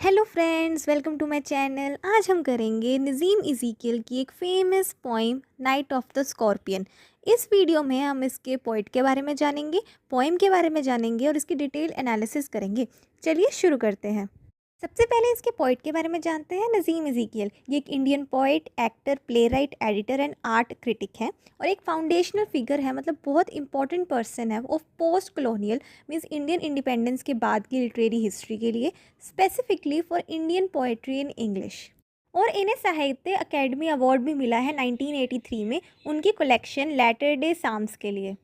Hello friends, welcome to my channel. आज हम करेंगे नज़ीम इज़ीकियल की एक famous poem night of the scorpion. इस वीडियो में हम इसके पोइट के बारे में जानेंगे, पोइम के बारे में जानेंगे और इसकी डिटेल एनालिसिस करेंगे। चलिए शुरू करते हैं। सबसे पहले इसके पोइट के बारे में जानते हैं। नज़ीम इज़ीकियल ये एक Indian poet, actor, play right, editor and art critic है और एक फाउंडेशनल फिगर है, मतलब बहुत इंपॉर्टेंट पर्सन है of post colonial means Indian independence के बाद की लिटरेरी हिस्ट्री के लिए, specifically for Indian poetry in English. और इन्हें साहित्य अकेडमी अवार्ड भी मिला है 1983 में उनकी कलेक्शन लेटर डे साम्स के लिए।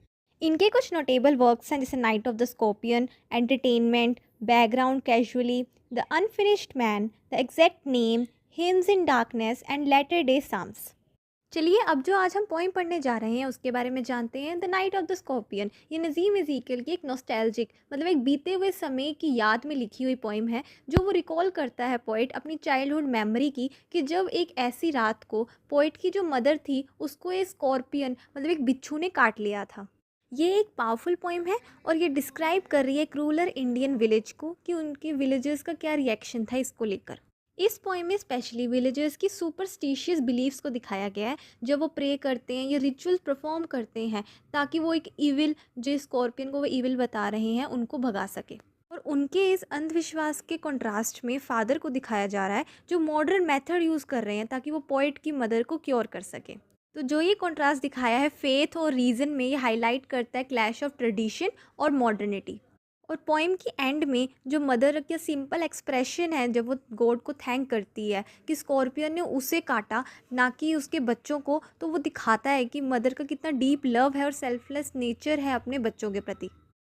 इनके कुछ नोटेबल वर्क्स हैं जैसे night of the scorpion, entertainment, background casually, the unfinished man, the exact name, hymns in darkness and latter day psalms. चलिए अब जो आज हम पोइम पढ़ने जा रहे हैं उसके बारे में जानते हैं। The night of the scorpion ये नज़ीम इज़ीकियल की एक नॉस्टैल्जिक मतलब एक बीते हुए समय की याद में लिखी हुई पोइम है, जो वो रिकॉल करता है पोइट अपनी चाइल्डहुड मेमोरी की, कि जब एक ऐसी रात को पोइट की जो मदर थी उसको एक स्कॉर्पियन मतलब एक बिच्छू ने काट लिया था। ये एक पावरफुल पोइम है और ये डिस्क्राइब कर रही है एक रूरल इंडियन विलेज को कि उनके विलेजर्स का क्या रिएक्शन था इसको लेकर। इस पोइम में स्पेशली विलेजर्स की सुपरस्टिशियस बिलीफ्स को दिखाया गया है, जब वो प्रे करते हैं या रिचुअल्स परफॉर्म करते हैं ताकि वो एक इविल, जो स्कॉर्पियन को वो इविल बता रहे हैं, उनको भगा सके। और उनके इस अंधविश्वास के कंट्रास्ट में फादर को दिखाया जा रहा है जो मॉडर्न मेथड यूज़ कर रहे हैं ताकि वो पोइट की मदर को क्योर कर सके। तो जो ये कंट्रास्ट दिखाया है फेथ और रीज़न में, ये हाईलाइट करता है क्लैश ऑफ ट्रेडिशन और मॉडर्निटी। और पोइम की एंड में जो मदर का सिंपल एक्सप्रेशन है जब वो गॉड को थैंक करती है कि स्कॉर्पियन ने उसे काटा ना कि उसके बच्चों को, तो वो दिखाता है कि मदर का कितना डीप लव है और सेल्फलेस नेचर है अपने बच्चों के प्रति।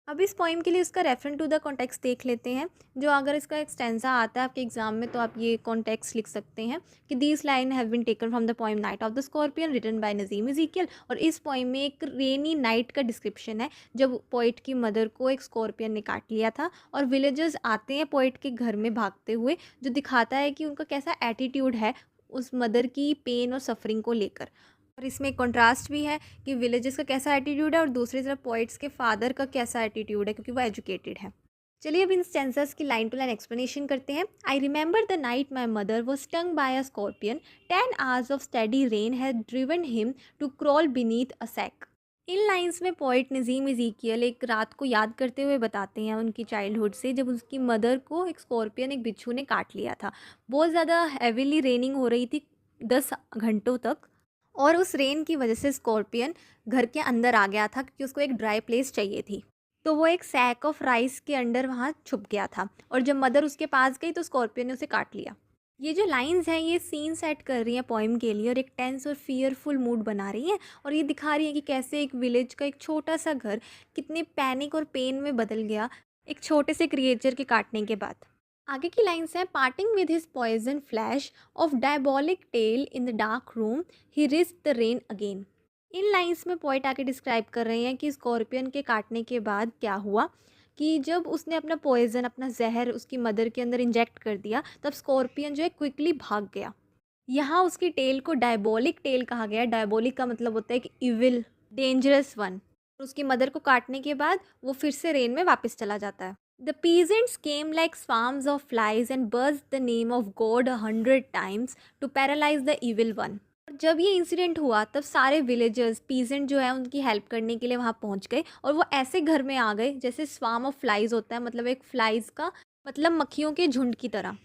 अब इस पोइम के लिए उसका रेफरेंस टू द कॉन्टेक्स्ट देख लेते हैं। जो अगर इसका एक स्टेंजा आता है आपके एग्जाम में तो आप ये कॉन्टेक्स्ट लिख सकते हैं कि these line have been taken from the poem night of the scorpion written by Nissim Ezekiel. और इस पोइम में एक रेनी नाइट का डिस्क्रिप्शन है जब पोइट की मदर को एक स्कॉर्पियन ने काट लिया था और विलेजर्स आते हैं पोइट के घर में भागते हुए, जो दिखाता है कि उनका कैसा एटीट्यूड है उस मदर की पेन और सफरिंग को लेकर। और इसमें एक कंट्रास्ट भी है कि विलेजेस का कैसा एटीट्यूड है और दूसरी तरफ पोइट्स के फादर का कैसा एटीट्यूड है क्योंकि वो एजुकेटेड है। चलिए अब इन स्टेंसर्स की लाइन टू लाइन एक्सप्लेनेशन करते हैं। I remember the night my mother was stung by a scorpion, 10 hours of steady rain had driven him to crawl beneath a sack. In lines में पोइट नज़ीम इज़ीकियल एक रात को याद करते हुए बताते हैं उनकी चाइल्डहुड से, जब उसकी मदर को एक स्कॉर्पियन, एक बिच्छू ने काट लिया था। बहुत ज़्यादा हैविली रेनिंग हो रही थी 10 घंटों तक, और उस रेन की वजह से स्कॉर्पियन घर के अंदर आ गया था क्योंकि उसको एक ड्राई प्लेस चाहिए थी। तो वो एक सैक ऑफ राइस के अंडर वहाँ छुप गया था और जब मदर उसके पास गई तो स्कॉर्पियन ने उसे काट लिया। ये जो लाइंस हैं ये सीन सेट कर रही हैं पोइम के लिए और एक टेंस और फियरफुल मूड बना रही हैं और ये दिखा रही है कि कैसे एक विलेज का एक छोटा सा घर कितने पैनिक और पेन में बदल गया एक छोटे से क्रिएचर के काटने के बाद। आगे की लाइन्स हैं, parting with his poison flash of diabolic tail in the dark room he risk the rain again. In lines में पोइट आके डिस्क्राइब कर रहे हैं कि स्कॉर्पियन के काटने के बाद क्या हुआ, कि जब उसने अपना पॉइजन, अपना जहर उसकी मदर के अंदर इंजेक्ट कर दिया तब स्कॉर्पियन जो है क्विकली भाग गया। यहाँ उसकी टेल को डायबॉलिक टेल कहा गया है। डायबॉलिक का मतलब होता है कि इविल, डेंजरस वन। उसकी मदर को काटने के बाद वो फिर से रेन में वापस चला जाता है। The peasants came like swarms of flies and buzzed the name of God 100 times to paralyze the evil one. और जब ये इंसिडेंट हुआ तब सारे विलेजर्स, पीजेंट जो है उनकी हेल्प करने के लिए वहाँ पहुँच गए और वो ऐसे घर में आ गए जैसे स्वार्म ऑफ फ्लाइज होता है, मतलब एक फ्लाइज का मतलब मक्खियों के झुंड की तरह।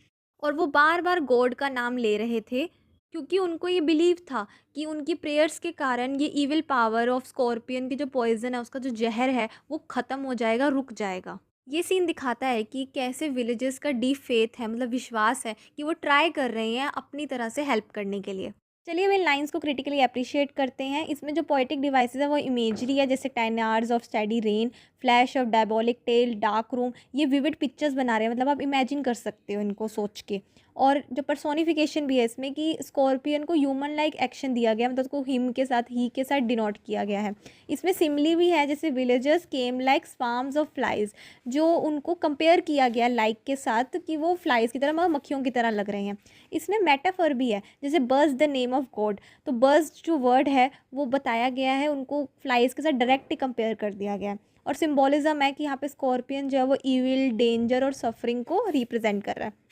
और वो बार बार गॉड का नाम ले रहे थे क्योंकि उनको ये बिलीव था कि उनकी प्रेयर्स के कारण ये इविल पावर ऑफ स्कॉर्पियन की जो पॉइजन है, उसका जो जहर है वो ख़त्म हो जाएगा, रुक जाएगा। ये सीन दिखाता है कि कैसे विलेजेस का डीप फेथ है, मतलब विश्वास है कि वो ट्राई कर रहे हैं अपनी तरह से हेल्प करने के लिए। चलिए अब इन लाइंस को क्रिटिकली अप्रिशिएट करते हैं। इसमें जो पोएटिक डिवाइसेस है वो इमेजरी है, जैसे 10 hours of steady rain, flash of diabolic tail, dark room. ये विविड पिक्चर्स बना रहे हैं, मतलब आप इमेजिन कर सकते हो इनको सोच के। और जो पर्सोनिफिकेशन भी है इसमें कि स्कॉर्पियन को ह्यूमन लाइक एक्शन दिया गया, मतलब उसको हिम के साथ, ही के साथ डिनोट किया गया है। इसमें सिमिली भी है, जैसे villagers came like swarms of flies, जो उनको कंपेयर किया गया लाइक के साथ कि वो फ्लाइज की तरह, मतलब मक्खियों की तरह लग रहे हैं। इसमें मेटाफर भी है, जैसे बर्ज द नेम ऑफ गॉड, तो बर्ज जो वर्ड है वो बताया गया है, उनको फ्लाइज के साथ डायरेक्टली कंपेयर कर दिया गया है। और सिम्बोलिज्म है कि यहाँ पे स्कॉर्पियन जो है वो इविल, डेंजर और सफरिंग को रिप्रेजेंट कर रहा है।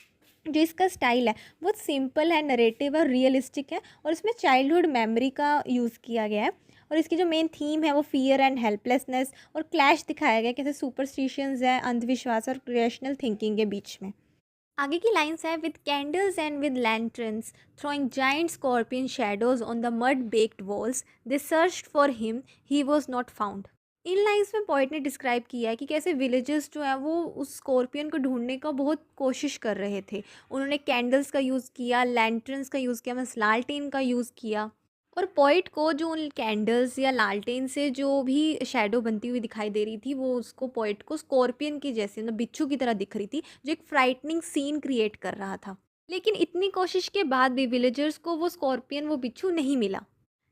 जो इसका स्टाइल है बहुत सिंपल है, नरेटिव और रियलिस्टिक है, और इसमें चाइल्डहुड मेमोरी का यूज़ किया गया है। और इसकी जो मेन थीम है वो फियर एंड हेल्पलेसनेस और क्लैश दिखाया गया है, कैसे सुपरस्टिशंस है, अंधविश्वास और रेशनल थिंकिंग के बीच में। आगे की लाइन्स है, with candles and with lanterns throwing giant scorpion shadows on the mud baked walls, they searched for him, he was not found। In lines में पोइट ने डिस्क्राइब किया है कि कैसे विलेजर्स जो है वो उस स्कॉर्पियन को ढूंढने का बहुत कोशिश कर रहे थे। उन्होंने कैंडल्स का यूज़ किया, लैंटर्न्स का यूज़ किया, मतलब लालटेन का यूज़ किया। और पोइट को जो उन कैंडल्स या लालटेन से जो भी शैडो बनती हुई दिखाई दे रही थी, वो उसको पोइट को स्कॉर्पियन की जैसे, मतलब बिच्छू की तरह दिख रही थी, जो एक फ्राइटनिंग सीन क्रिएट कर रहा था। लेकिन इतनी कोशिश के बाद भी विलेजर्स को वो स्कॉर्पियन, वो बिच्छू नहीं मिला।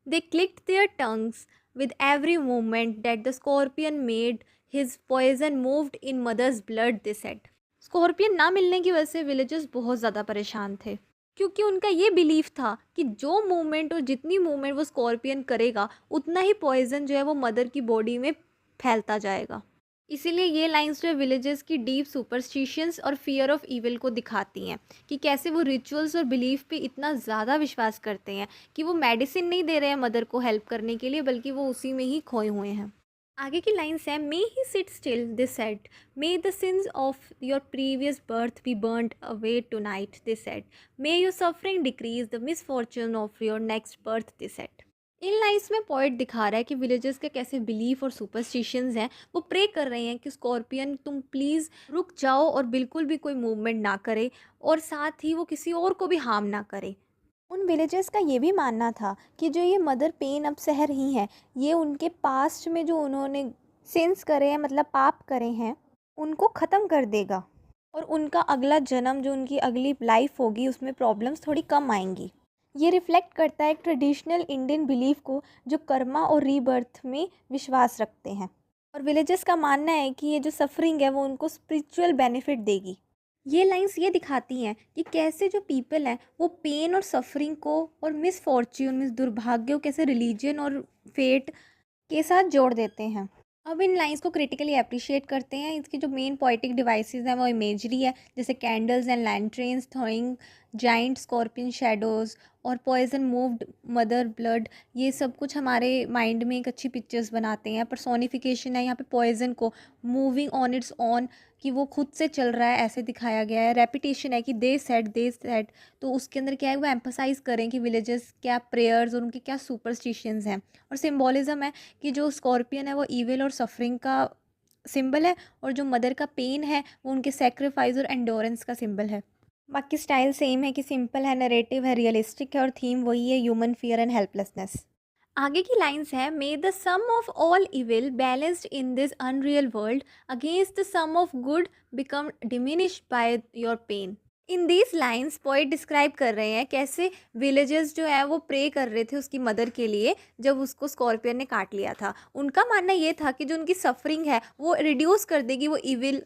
They clicked their tongues with every movement that the scorpion made, his poison moved in mother's blood, they said। Scorpion ना मिलने की वजह से विलेजर्स बहुत ज़्यादा परेशान थे, क्योंकि उनका ये बिलीफ था कि जो मूवमेंट और जितनी मूवमेंट वो स्कॉर्पियन करेगा उतना ही पॉइजन जो है वो मदर की बॉडी में फैलता जाएगा। इसीलिए ये लाइंस जो है विलेजेस की डीप सुपरस्टिशंस और फियर ऑफ इविल को दिखाती हैं, कि कैसे वो रिचुअल्स और बिलीफ पे इतना ज़्यादा विश्वास करते हैं कि वो मेडिसिन नहीं दे रहे हैं मदर को हेल्प करने के लिए, बल्कि वो उसी में ही खोए हुए हैं। आगे की लाइन्स है, may he sit still they said, may the sins of your previous birth be burned away tonight they said, may your suffering decrease the misfortune of your next birth they said. इन lines में point दिखा रहा है कि villagers के कैसे belief और superstitions हैं, वो प्रे कर रहे हैं कि स्कॉर्पियन तुम प्लीज़ रुक जाओ और बिल्कुल भी कोई मूवमेंट ना करे, और साथ ही वो किसी और को भी हार्म ना करे। उन विलेजर्स का ये भी मानना था कि जो ये मदर पेन अब सह रही हैं, ये उनके पास्ट में जो उन्होंने सिंस करे हैं, मतलब पाप करे हैं, उनको ख़त्म कर देगा, और उनका अगला जन्म, जो उनकी अगली लाइफ होगी, उसमें प्रॉब्लम्स थोड़ी कम आएंगी। ये रिफ्लेक्ट करता है एक ट्रेडिशनल इंडियन बिलीफ को, जो कर्मा और रीबर्थ में विश्वास रखते हैं। और विलेजर्स का मानना है कि ये जो सफरिंग है वो उनको स्पिरिचुअल बेनिफिट देगी। ये लाइंस ये दिखाती हैं कि कैसे जो पीपल हैं वो पेन और सफरिंग को और मिसफॉर्च्यून, मिस दुर्भाग्य को कैसे रिलीजन और फेट के साथ जोड़ देते हैं। अब इन लाइंस को क्रिटिकली अप्रिशिएट करते हैं। इसकी जो मेन पोइटिक डिवाइसेस हैं वो इमेजरी है, जैसे candles and lanterns throwing giant scorpion shadows और पॉइजन मूव्ड मदर ब्लड। ये सब कुछ हमारे माइंड में एक अच्छी पिक्चर्स बनाते हैं। पर्सोनिफिकेशन है यहाँ पे पॉइजन को, मूविंग ऑन इट्स ऑन, कि वो खुद से चल रहा है, ऐसे दिखाया गया है। रेपिटेशन है कि दे सेड, तो उसके अंदर क्या है, वो एम्फोसाइज करें कि विलेजेस क्या प्रेयर्स और उनके क्या सुपरस्टिशंस हैं। और सिम्बोलिज्म है कि जो स्कॉर्पियन है वो ईविल और सफरिंग का सिंबल है, और जो मदर का पेन है वो उनके सेक्रीफाइस और एंडोरेंस का सिंबल है। बाकी स्टाइल सेम है कि सिंपल है, नरेटिव है, रियलिस्टिक है, और थीम वही है, ह्यूमन फियर एंड हेल्पलेसनेस। आगे की लाइन्स है, may the sum of all evil balanced in this unreal world against the sum of good become diminished by your pain. In these lines poet describe कर रहे हैं कैसे villagers जो है वो प्रे कर रहे थे उसकी मदर के लिए, जब उसको स्कॉर्पियन ने काट लिया था। उनका मानना ये था कि जो उनकी सफरिंग है वो रिड्यूस कर देगी वो इविल,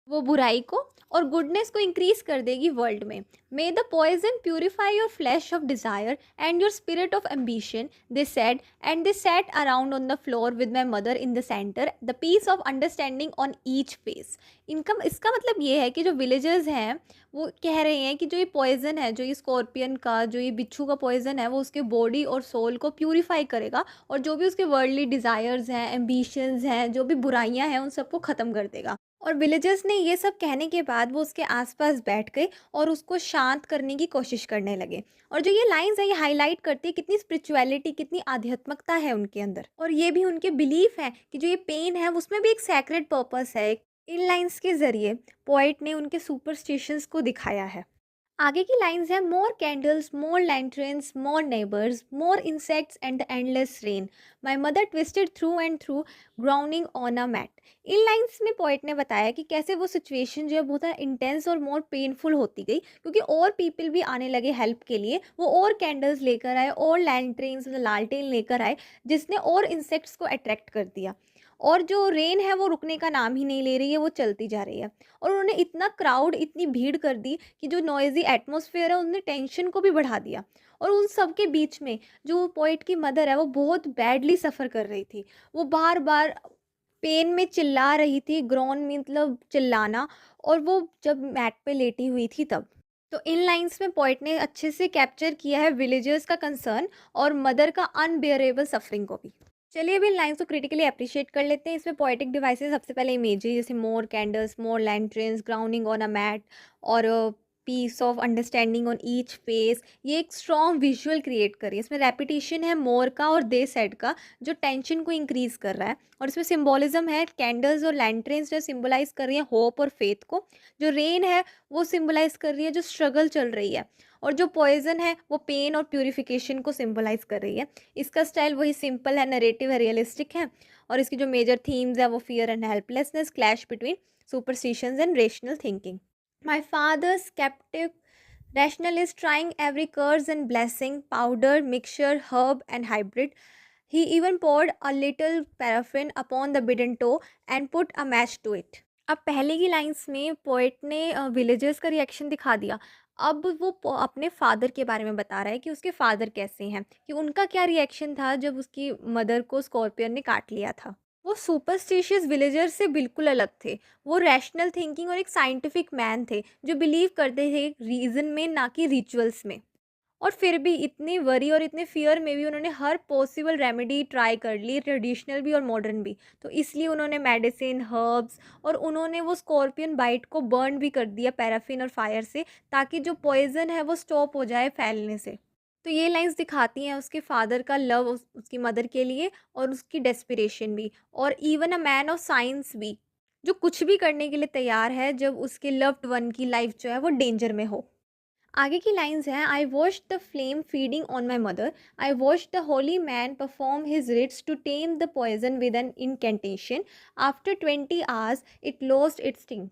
वो बुराई को, और गुडनेस को इंक्रीज कर देगी वर्ल्ड में। May the poison purify your flesh of desire and your spirit of ambition, they said, and they sat around on the floor with my mother in the centre, the peace of understanding on each face. इनका इसका मतलब ये है कि जो villagers हैं वो कह रहे हैं कि जो ये पॉइजन है, जो ये स्कॉर्पियन का, जो ये बिच्छू का पॉइजन है, वो उसके बॉडी और सोल को प्यूरिफाई करेगा, और जो भी उसके वर्ल्डली डिज़ायर्स हैं, एम्बिशंस हैं, जो भी बुराइयां हैं, उन सबको ख़त्म कर देगा। और विलेजर्स ने ये सब कहने के बाद वो उसके आसपास बैठ गए और उसको शांत करने की कोशिश करने लगे। और जो ये लाइंस है ये हाईलाइट करती है कितनी स्पिरिचुअलिटी, कितनी आध्यात्मिकता है उनके अंदर, और ये भी उनके बिलीफ है कि जो ये पेन है उसमें भी एक सैक्रेड पर्पस है। इन लाइंस के ज़रिए पोइट ने उनके सुपरस्टिशंस को दिखाया है। आगे की लाइंस है, more candles, more lanterns, more neighbours, more insects and the endless rain, my mother twisted through and through groaning on a mat. इन लाइंस में पोइट ने बताया कि कैसे वो सिचुएशन जो है बहुत इंटेंस और मोर पेनफुल होती गई, क्योंकि और पीपल भी आने लगे हेल्प के लिए। वो और कैंडल्स लेकर आए, और लैंटर्न्स मतलब लालटेन लेकर आए, जिसने और इंसेक्ट्स को अट्रैक्ट कर दिया। और जो रेन है वो रुकने का नाम ही नहीं ले रही है, वो चलती जा रही है। और उन्होंने इतना क्राउड, इतनी भीड़ कर दी कि जो नॉइज़ी एटमॉस्फेयर है उन्होंने टेंशन को भी बढ़ा दिया। और उन सब के बीच में जो पोइट की मदर है वो बहुत बैडली सफ़र कर रही थी। वो बार बार पेन में चिल्ला रही थी, ग्रॉन में मतलब चिल्लाना, और वो जब मैट पे लेटी हुई थी तब। तो इन लाइंस में पोएट ने अच्छे से कैप्चर किया है विलेजर्स का कंसर्न और मदर का अनबियरेबल सफरिंग को भी। चलिए अभी इन लाइंस को क्रिटिकली अप्रिशिएट कर लेते हैं। इसमें पोएटिक डिवाइसेस सबसे पहले इमेजरी, जैसे more candles, more lanterns, groaning on a mat और peace of understanding on each face. ये एक स्ट्रॉन्ग विजुअल क्रिएट करी है। इसमें रेपिटेशन है मोर का और दे सेड का, जो टेंशन को इंक्रीज कर रहा है। और इसमें सिंबोलिज्म है कैंडल्स और लैंटर्न्स जो सिंबलाइज कर रही है होप और फेथ को। जो रेन है वो सिंबलाइज कर रही है जो स्ट्रगल चल रही है। और जो पॉइजन है वो पेन और प्यूरिफिकेशन को सिंबलाइज कर रही है। इसका स्टाइल वही सिंपल है, नरेटिव है, रियलिस्टिक है। और इसकी जो मेजर थीम्स है वो fear and helplessness, clash between superstitions and rational thinking. My father's captive rationalist trying every curse and blessing, powder, mixture, herb, and hybrid. He even poured a little paraffin upon the bidden toe and put a match to it. अब पहले की lines में poet ने villagers का reaction दिखा दिया। अब वो अपने फादर के बारे में बता रहा है कि उसके फादर कैसे हैं, कि उनका क्या रिएक्शन था जब उसकी मदर को स्कॉर्पियन ने काट लिया था। वो सुपरस्टिशियस विलेजर्स से बिल्कुल अलग थे। वो रैशनल थिंकिंग और एक साइंटिफिक मैन थे जो बिलीव करते थे रीज़न में, ना कि रिचुअल्स में। और फिर भी इतनी वरी और इतने फियर में भी उन्होंने हर पॉसिबल रेमेडी ट्राई कर ली, ट्रेडिशनल भी और मॉडर्न भी। तो इसलिए उन्होंने मेडिसिन, हर्ब्स और उन्होंने वो स्कॉर्पियन बाइट को बर्न भी कर दिया पैराफिन और फायर से, ताकि जो पॉइजन है वो स्टॉप हो जाए फैलने से। तो ये लाइंस दिखाती हैं उसके फादर का लव उसकी मदर के लिए और उसकी डेस्पिरेशन भी, और even a man of science भी, जो कुछ भी करने के लिए तैयार है जब उसके लव्ड वन की लाइफ जो है वो डेंजर में हो। आगे की लाइंस हैं, I watch the flame feeding on my mother, I watch the holy man perform his rites to tame the poison with an incantation, after 20 hours it lost its sting.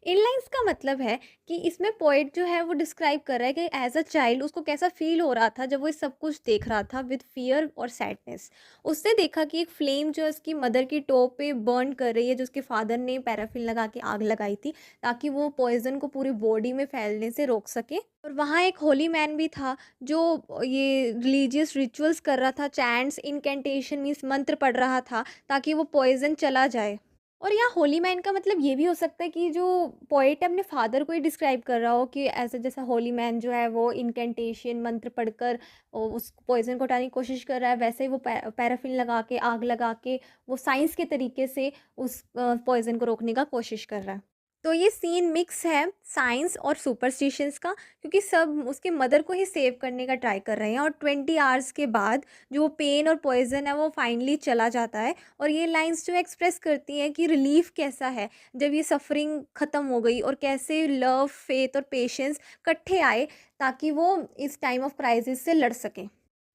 In lines का मतलब है कि इसमें poet जो है वो describe कर रहा है कि एज अ चाइल्ड उसको कैसा फील हो रहा था जब वो ये सब कुछ देख रहा था विद फियर और सैडनेस। उसने देखा कि एक फ्लेम जो उसकी मदर की टो पे बर्न कर रही है, जो उसके फादर ने पैराफिन लगा के आग लगाई थी ताकि वो पॉइजन को पूरी बॉडी में फैलने से रोक सके। और वहाँ एक होली मैन भी था जो ये रिलीजियस रिचुअल्स कर रहा था, चैंट्स, इनकेंटेशन मीन्स मंत्र पढ़ रहा था ताकि वो पॉइजन चला जाए। और यहाँ होली मैन का मतलब ये भी हो सकता है कि जो पोएट है अपने फादर को ही डिस्क्राइब कर रहा हो कि ऐसा जैसा होली मैन जो है वो इनकेंटेशन मंत्र पढ़कर उस पॉइजन को हटाने की कोशिश कर रहा है, वैसे ही वो पैराफिन लगा के, आग लगा के वो साइंस के तरीके से उस पॉइजन को रोकने का कोशिश कर रहा है। तो ये सीन मिक्स है साइंस और सुपरस्टिशंस का, क्योंकि सब उसके मदर को ही सेव करने का ट्राई कर रहे हैं। और 20 आवर्स के बाद जो पेन और पॉइजन है वो फाइनली चला जाता है। और ये लाइंस जो एक्सप्रेस करती हैं कि रिलीफ कैसा है जब ये सफरिंग ख़त्म हो गई, और कैसे लव, फेथ और पेशेंस इकट्ठे आए ताकि वो इस टाइम ऑफ क्राइसिस से लड़ सकें।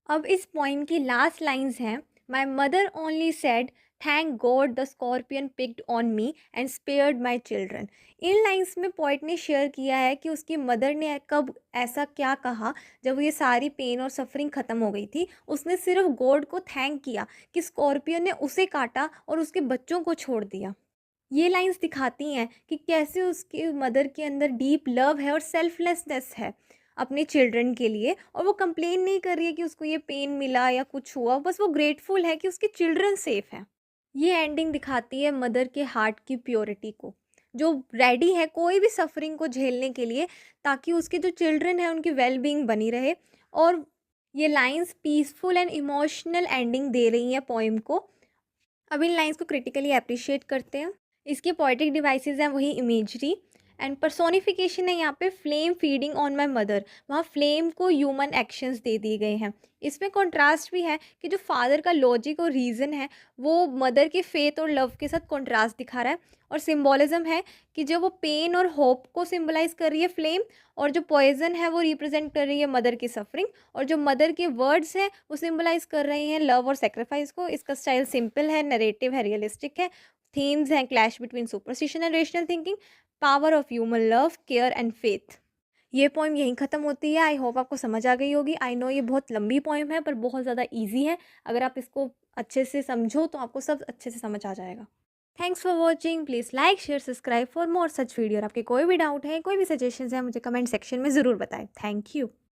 अब इस पोइम की लास्ट लाइंस हैं, my mother only said thank God the scorpion picked on me and spared my children. In lines में पोइट ने शेयर किया है कि उसकी मदर ने कब ऐसा क्या कहा जब ये सारी पेन और सफरिंग ख़त्म हो गई थी। उसने सिर्फ गॉड को थैंक किया कि स्कॉर्पियन ने उसे काटा और उसके बच्चों को छोड़ दिया। ये लाइंस दिखाती हैं कि कैसे उसकी मदर के अंदर डीप लव है और सेल्फलेसनेस है अपने चिल्ड्रन के लिए, और वो कंप्लेन नहीं कर रही है कि उसको ये पेन मिला या कुछ हुआ, बस वो ग्रेटफुल है कि उसके चिल्ड्रन सेफ हैं। ये एंडिंग दिखाती है मदर के हार्ट की प्योरिटी को, जो रेडी है कोई भी सफरिंग को झेलने के लिए ताकि उसके जो चिल्ड्रन हैं उनकी वेलबींग बनी रहे। और ये lines peaceful and emotional ending दे रही हैं पोइम को। अब इन लाइंस को क्रिटिकली अप्रिशिएट करते हैं। इसके पोएटिक डिवाइसेस हैं वही इमेजरी एंड पर्सोनिफिकेशन है यहाँ पे flame feeding on my mother. वहाँ फ्लेम को ह्यूमन एक्शंस दे दिए गए हैं। इसमें कॉन्ट्रास्ट भी है कि जो फादर का लॉजिक और रीज़न है वो मदर के फेथ और लव के साथ कॉन्ट्रास्ट दिखा रहा है। और सिम्बोलिज्म है कि जो वो पेन और होप को सिम्बलाइज कर रही है फ्लेम, और जो पॉइजन है वो रिप्रेजेंट कर रही है मदर की सफरिंग, और जो मदर के वर्ड्स हैं वो सिम्बलाइज कर रहे हैं लव और सेक्रीफाइस को। इसका स्टाइल सिंपल है, नरेटिव है, रियलिस्टिक है। थीम्स हैं clash between superstition and rational thinking, power of human love, care and faith. ये पोइम यहीं ख़त्म होती है। आई होप आपको समझ आ गई होगी। आई नो ये बहुत लंबी पोइम है पर बहुत ज़्यादा ईजी है। अगर आप इसको अच्छे से समझो तो आपको सब अच्छे से समझ आ जाएगा। Thanks for watching. Please like, share, subscribe for more such video. और आपके कोई भी डाउट है, कोई भी सजेशन है, मुझे कमेंट सेक्शन में ज़रूर बताएं। Thank you.